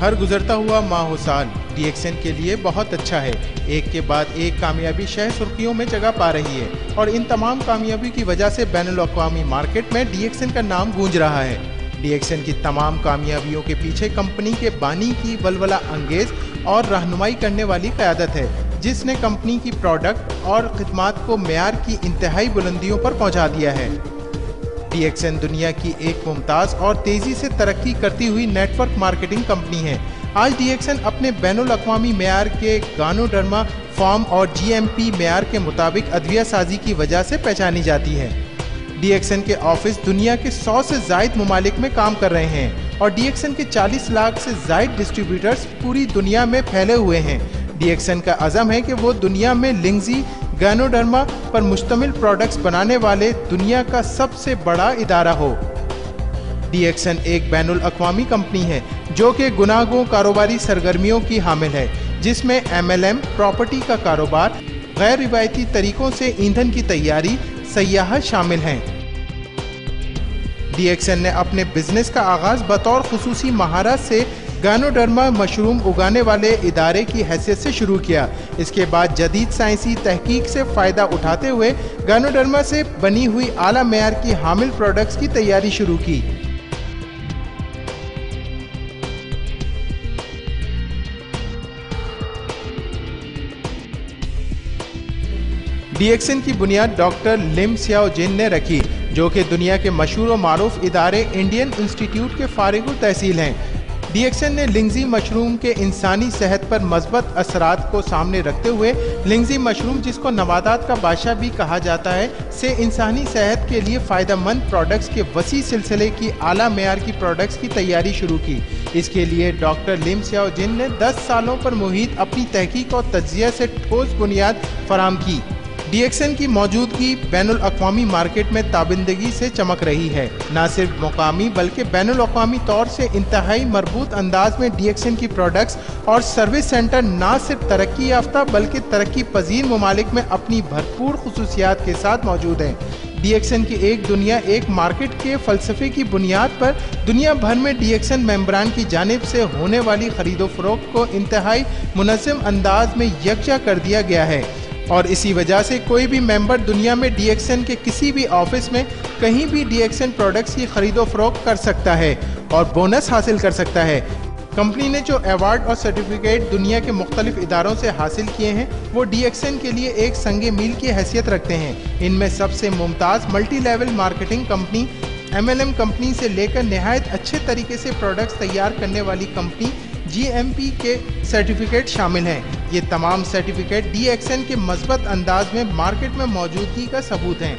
हर गुजरता हुआ माह साल DXN के लिए बहुत अच्छा है। एक के बाद एक कामयाबी शह सुर्खियों में जगह पा रही है और इन तमाम कामयाबी की वजह से बैनुल-अक़वामी मार्केट में DXN का नाम गूंज रहा है। DXN की तमाम कामयाबियों के पीछे कंपनी के बानी की वलवला अंगेज और रहनुमाई करने वाली क़यादत है, जिसने कंपनी की प्रोडक्ट और खिदमात को मेयार की इंतहाई बुलंदियों पर पहुंचा दिया है। DXN दुनिया की एक मुमताज़ और तेज़ी से तरक्की करती हुई नेटवर्क मार्केटिंग कंपनी है। आज DXN अपने बैनुल-अक़वामी मेयार के गानोडर्मा फॉर्म और GMP मेयार के मुताबिक अद्विया साजी की वजह से पहचानी जाती है। DXN के ऑफिस दुनिया के 100 से ज़ायद ममालिक में काम कर रहे हैं और DXN के 40 लाख से ज़ायद डिस्ट्रीब्यूटर्स पूरी दुनिया में फैले हुए हैं। DXN का अज़म है कि वो दुनिया में लिंगजी गानोडर्मा पर मुश्तमिल प्रोडक्ट्स बनाने वाले दुनिया का सबसे बड़ा इदारा हो। DXN एक बैनुल-अक़वामी कंपनी है जो कि गुनागों कारोबारी सरगर्मियों की हामिल है, जिसमें MLM, प्रॉपर्टी का कारोबार, गैर रिवायती तरीकों से ईंधन की तैयारी, सयाहत शामिल हैं। DXN ने अपने बिजनेस का आगाज बतौर खुसूसी महारत से गानोडर्मा मशरूम उगाने वाले इदारे की हैसियत से शुरू किया। इसके बाद जदीद साइंसी तहकीक से फ़ायदा उठाते हुए गानोडर्मा से बनी हुई आला मेयार की हामिल प्रोडक्ट्स की तैयारी शुरू की। DXN की बुनियाद डॉक्टर लिम सियाओ जिन ने रखी, जो कि दुनिया के मशहूर और मारूफ इदारे इंडियन इंस्टीट्यूट के फारिगुल तहसील हैं। DXN ने लिंगजी मशरूम के इंसानी सेहत पर मस्बत असरात को सामने रखते हुए लिंगजी मशरूम, जिसको नबातात का बादशाह भी कहा जाता है, से इंसानी सेहत के लिए फ़ायदेमंद प्रोडक्ट्स के वसी सिलसिले की आला मेयार की प्रोडक्ट्स की तैयारी शुरू की। इसके लिए डॉक्टर लिम सियाओ जिन ने 10 सालों पर मुहित अपनी तहकीक और तज्ज़िया से ठोस बुनियाद फराम की। DXN की मौजूदगी बैनुल-अक़वामी मार्केट में ताबिंदगी से चमक रही है। न सिर्फ मुकामी बल्कि बैनुल-अक़वामी तौर से इंतहाई मरबूत अंदाज में DXN की प्रोडक्ट्स और सर्विस सेंटर न सिर्फ तरक्की याफ्ता बल्कि तरक्की पजीर ममालिक में अपनी भरपूर खुसूसियात के साथ मौजूद हैं। DXN की एक दुनिया एक मार्केट के फ़लसफ़े की बुनियाद पर दुनिया भर में DXN मेंबरान की जानिब से होने वाली खरीदो फरोख्त को इंतहाई मुनज़्ज़म अंदाज में यकजा कर दिया गया है और इसी वजह से कोई भी मेंबर दुनिया में DXN के किसी भी ऑफिस में कहीं भी DXN प्रोडक्ट्स की खरीदो फरोख्त कर सकता है और बोनस हासिल कर सकता है। कंपनी ने जो अवार्ड और सर्टिफिकेट दुनिया के मुख्तलिफ इदारों से हासिल किए हैं, वो DXN के लिए एक संगे मील की हैसियत रखते हैं। इनमें सबसे Mumtaz multi level marketing company, MLM company से लेकर नहायत अच्छे तरीके से प्रोडक्ट्स तैयार करने वाली कंपनी GMP के सर्टिफिकेट शामिल हैं। ये तमाम सर्टिफिकेट DXN के मज़बूत अंदाज में मार्केट में मौजूदगी का सबूत हैं।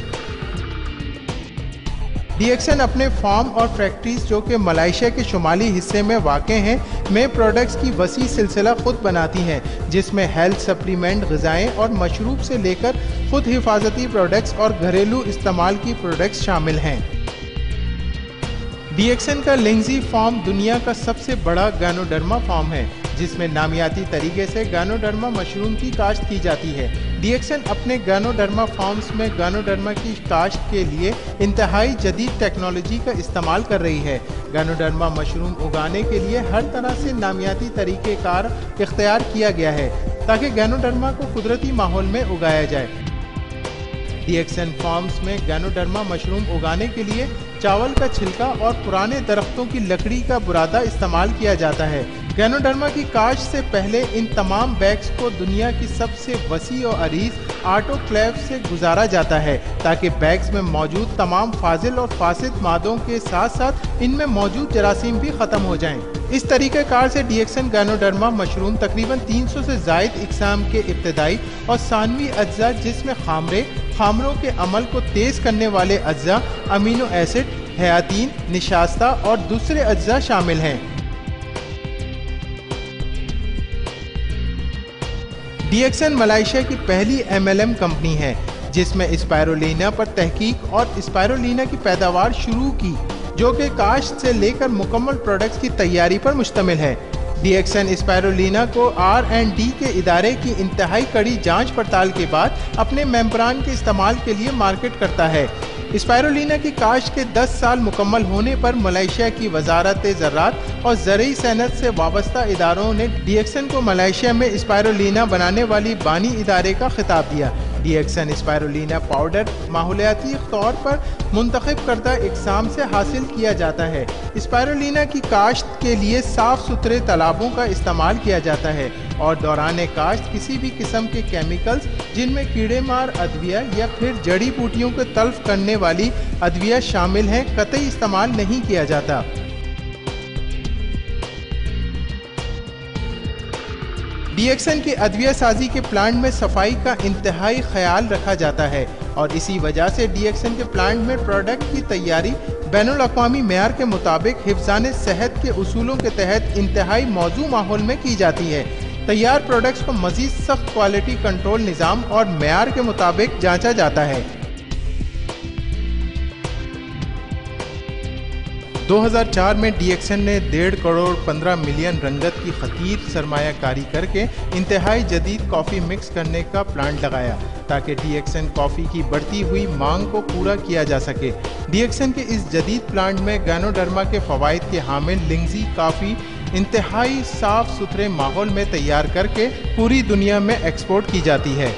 DXN अपने फार्म और फैक्ट्रीज, जो कि मलेशिया के शुमाली हिस्से में वाक़े हैं, में प्रोडक्ट्स की वसी सिलसिला खुद बनाती हैं, जिसमें हेल्थ सप्लीमेंट, ग़िज़ाएँ और मशरूब से लेकर खुद हिफाजती प्रोडक्ट्स और घरेलू इस्तेमाल की प्रोडक्ट्स शामिल हैं। DXN का लिंगजी फार्म दुनिया का सबसे बड़ा गानोडर्मा फार्म है, जिसमें नामियाती तरीके से गानोडर्मा मशरूम की काश्त की जाती है। DXN अपने गानोडर्मा फार्म्स में गानोडर्मा की काश्त के लिए इंतहाई जदीद टेक्नोलॉजी का इस्तेमाल कर रही है। गानोडर्मा मशरूम उगाने के लिए हर तरह से नामियाती तरीक़ेकार इख्तियार किया गया है ताकि गानोडर्मा को कुदरती माहौल में उगाया जाए। DXN फार्म्स में गानोडर्मा मशरूम उगाने के लिए चावल का छिलका और पुराने दरख्तों की लकड़ी का बुरादा इस्तेमाल किया जाता है। गानोडर्मा की काश्त से पहले इन तमाम बैग्स को दुनिया की सबसे वसी और अरीज ऑटोक्लेव से गुजारा जाता है ताकि बैग्स में मौजूद तमाम फाजिल और फासिद मादों के साथ साथ इनमें मौजूद जरासीम भी ख़त्म हो जाएं। इस तरीक़ेकार से DXN गानोडर्मा मशरूम तकरीबन 300 से ज़ायद इक़साम के इब्तदाई और सानवी अज्जा, जिसमें खामरों के अमल को तेज़ करने वाले अज्जा, अमीनो एसिड, हयातीन, निशास्ता और दूसरे अज्जा शामिल हैं। DXN मलेशिया की पहली MLM कंपनी है जिसमें स्पायरुलिना पर तहकीक और स्पायरुलिना की पैदावार शुरू की, जो कि काश्त से लेकर मुकम्मल प्रोडक्ट्स की तैयारी पर मुश्तमिल है। DXN स्पायरुलिना को R&D के इदारे की इंतहाई कड़ी जांच पड़ताल के बाद अपने मेंबरान के इस्तेमाल के लिए मार्केट करता है। स्पाइरुलिना की काश्त के 10 साल मुकम्मल होने पर मलेशिया की वजारत ज़राअत और ज़रई सनत से वाबस्ता इदारों ने डीएक्सन को मलेशिया में स्पाइरुलिना बनाने वाली बानी इदारे का खिताब दिया। डीएक्सन स्पाइरुलिना पाउडर माहौलियाती तौर पर मुंतखब करदा इकसाम से हासिल किया जाता है। स्पाइरुलिना की काश्त के लिए साफ सुथरे तालाबों का इस्तेमाल किया जाता है और दौरान काश्त किसी भी किस्म के केमिकल्स जिनमें कीड़े मार अद्विया या फिर जड़ी बूटियों को तल्फ करने वाली अद्विया शामिल हैं कतई इस्तेमाल नहीं किया जाता। डीएक्सन की अद्विया साजी के प्लांट में सफाई का इंतहाई ख्याल रखा जाता है और इसी वजह से डीएक्सन के प्लांट में प्रोडक्ट की तैयारी बैनुल अक़वामी मेयार के मुताबिक हिफ्ज़ान सेहत के उसूलों के तहत इंतहाई मौजू माहौल में की जाती है। तैयार प्रोडक्ट्स को मज़ीद सख्त क्वालिटी कंट्रोल निज़ाम और मेयार के मुताबिक जांचा जाता है। 2004 में डीएक्सन ने 1.5 करोड़ 15 मिलियन रंगत की खतीर सरमायाकारी करके इंतहाई जदीद कॉफ़ी मिक्स करने का प्लांट लगाया ताकि डीएक्सन कॉफ़ी की बढ़ती हुई मांग को पूरा किया जा सके। डीएक्सन के इस जदीद प्लांट में गैनोडर्मा के फ़वाइद के हामिल लिंगजी कॉफ़ी इंतहाई साफ सुथरे माहौल में तैयार करके पूरी दुनिया में एक्सपोर्ट की जाती है।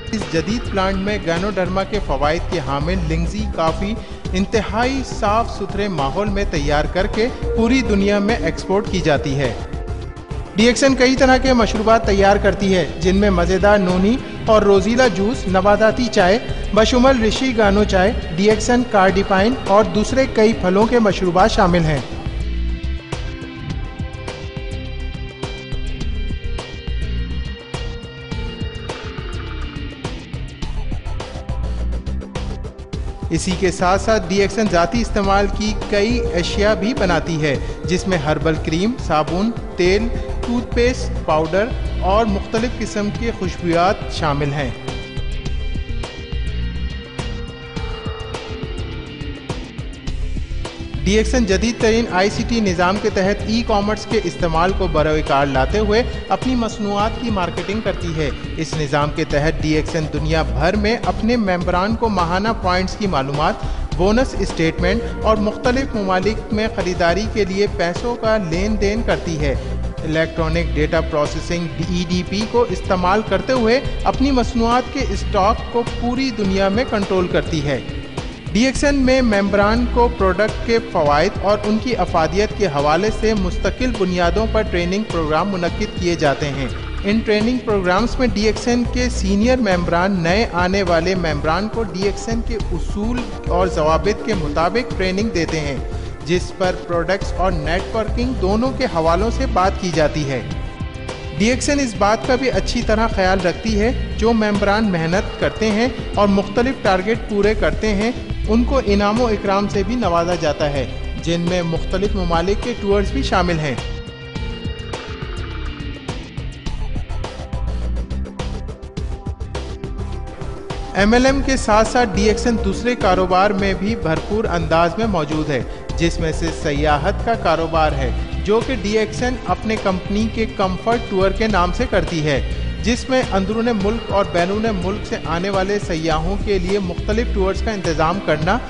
इस जदीद प्लांट में गैनोडर्मा के फ़वाइद के हामिल लिंगजी कॉफ़ी इंतहाई साफ सुथरे माहौल में तैयार करके पूरी दुनिया में एक्सपोर्ट की जाती है। डीएक्सन कई तरह के मशरूबात तैयार करती है जिनमें मज़ेदार नोनी और रोज़ीला जूस, नबाताती चाय बशुमल ऋषि गानो चाय, डीएक्सन कार्डिपाइन और दूसरे कई फलों के मशरूबात शामिल हैं। इसी के साथ साथ डीएक्सन ज़ाती इस्तेमाल की कई अशिया भी बनाती है जिसमें हर्बल क्रीम, साबुन, तेल, टूथपेस्ट, पाउडर और मुख्तलिफ किस्म के खुशबुयात शामिल हैं। डीएक्सन जदीद तरीन ICT निज़ाम के तहत ई-कॉमर्स के इस्तेमाल को बरवकार लाते हुए अपनी मसनूआत की मार्केटिंग करती है। इस निज़ाम के तहत डीएक्सन दुनिया भर में अपने मेंबरान को माहाना पॉइंट्स की मालूमात, बोनस स्टेटमेंट और मुख्तलिफ ममालिक में ख़रीदारी के लिए पैसों का लेन देन करती है। इलेक्ट्रॉनिक डेटा प्रोसेसिंग EDP को इस्तेमाल करते हुए अपनी मसनूआत के स्टॉक को पूरी दुनिया में कंट्रोल करती है। डीएक्सन में मेंबरान को प्रोडक्ट के फ़वाइद और उनकी अफादियत के हवाले से मुस्तकिल बुनियादों पर ट्रेनिंग प्रोग्राम मुनक्किद किए जाते हैं। इन ट्रेनिंग प्रोग्राम्स में डीएक्सन के सीनियर मेंबरान नए आने वाले मेंबरान को डीएक्सन के उसूल और ज़वाबित के मुताबिक ट्रेनिंग देते हैं जिस पर प्रोडक्ट्स और नेटवर्किंग दोनों के हवालों से बात की जाती है। डीएक्सन इस बात का भी अच्छी तरह ख्याल रखती है जो मेंबरान मेहनत करते हैं और मुख्तलिफ टारगेट पूरे करते हैं उनको इनामो इकराम से भी नवाजा जाता है जिनमें मुख्तलिफ ममालिक के टूर्स भी शामिल हैं। MLM के साथ साथ डीएक्सन दूसरे कारोबार में भी भरपूर अंदाज में मौजूद है जिसमें से सयाहत का कारोबार है जो कि डीएक्सन अपने कंपनी के कंफर्ट टूर के नाम से करती है जिसमें अंदरूने मुल्क और बैरून मुल्क से आने वाले सयाहों के लिए मुख्तलिफ टूर्स का इंतज़ाम करना,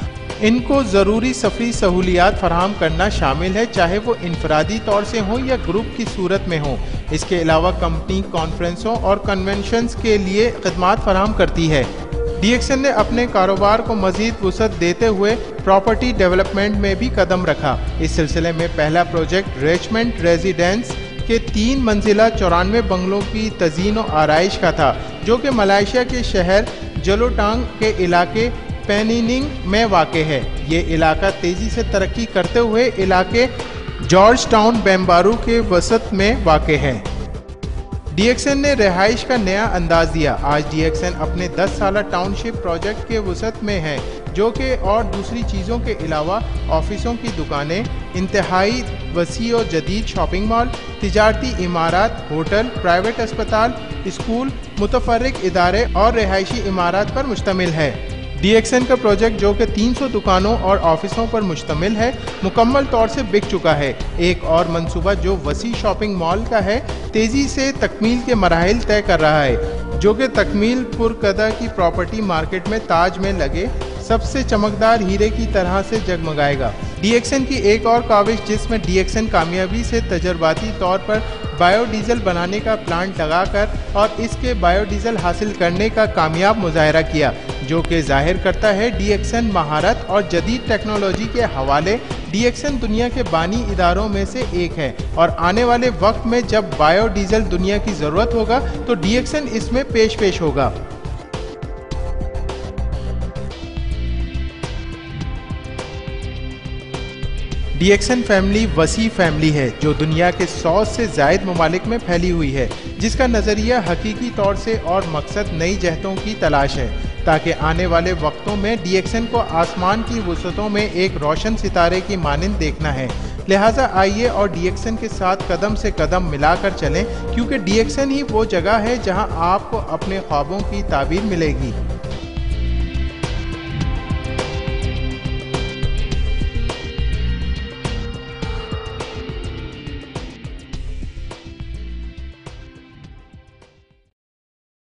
इनको ज़रूरी सफ़री सहूलियात फराहम करना शामिल है चाहे वो इनफरादी तौर से हों या ग्रुप की सूरत में हों। इसके अलावा कंपनी कॉन्फ्रेंसों और कन्वेंशंस के लिए खिदमात फराहम करती है। डीएक्सन ने अपने कारोबार को मज़ीद वुसअत देते हुए प्रॉपर्टी डेवलपमेंट में भी कदम रखा। इस सिलसिले में पहला प्रोजेक्ट रिचमंड रेजिडेंस के 3 मंजिला 94 बंगलों की तज़ीन और आराइश का था जो कि मलेशिया के शहर जलोटांग के इलाके पेनिनिंग में वाक़ है। ये इलाका तेज़ी से तरक्की करते हुए इलाके जॉर्ज टाउन बेम्बारू के वसत में वाक़ है। डीएक्सन ने रिहाइश का नया अंदाज दिया। आज डीएक्सन अपने 10 साला टाउनशिप प्रोजेक्ट के वसत में है जो कि और दूसरी चीज़ों के अलावा ऑफिसों की दुकानें, इंतहाई वसी और जदीद शॉपिंग मॉल, तिजारती इमारत, होटल, प्राइवेट अस्पताल, स्कूल, मुतफर्रिक इदारे और रिहायशी इमारत पर मुश्तमिल है। DXN का प्रोजेक्ट, जो कि 300 दुकानों और ऑफिसों पर मुश्तमिल है, मुकम्मल तौर से बिक चुका है। एक और मंसूबा जो वसी शॉपिंग मॉल का है, तेजी से तकमील के मराहिल तय कर रहा है, जो कि तकमील पुरकदा की प्रॉपर्टी मार्केट में ताज में लगे सबसे चमकदार हीरे की तरह से जगमगाएगा। DXN की एक और काविश, जिसमें DXN कामयाबी से तजर्बाती तौर पर बायोडीजल बनाने का प्लांट लगाकर और इसके बायोडीजल हासिल करने का कामयाब मुजाहरा किया, जो कि जाहिर करता है DXN महारत और जदीद टेक्नोलॉजी के हवाले DXN दुनिया के बानी इदारों में से एक है और आने वाले वक्त में जब बायोडीजल दुनिया की ज़रूरत होगा तो DXN इसमें पेश होगा। DXN फैमिली वसी फैमिली है जो दुनिया के 100 से ज़ायद ममालिक में फैली हुई है, जिसका नज़रिया हकीकी तौर से और मकसद नई जहतों की तलाश है, ताकि आने वाले वक्तों में DXN को आसमान की वसअतों में एक रोशन सितारे की मानिंद देखना है। लिहाजा आइए और DXN के साथ कदम से कदम मिलाकर चलें, क्योंकि DXN ही वो जगह है जहां आपको अपने ख्वाबों की ताबीर मिलेगी।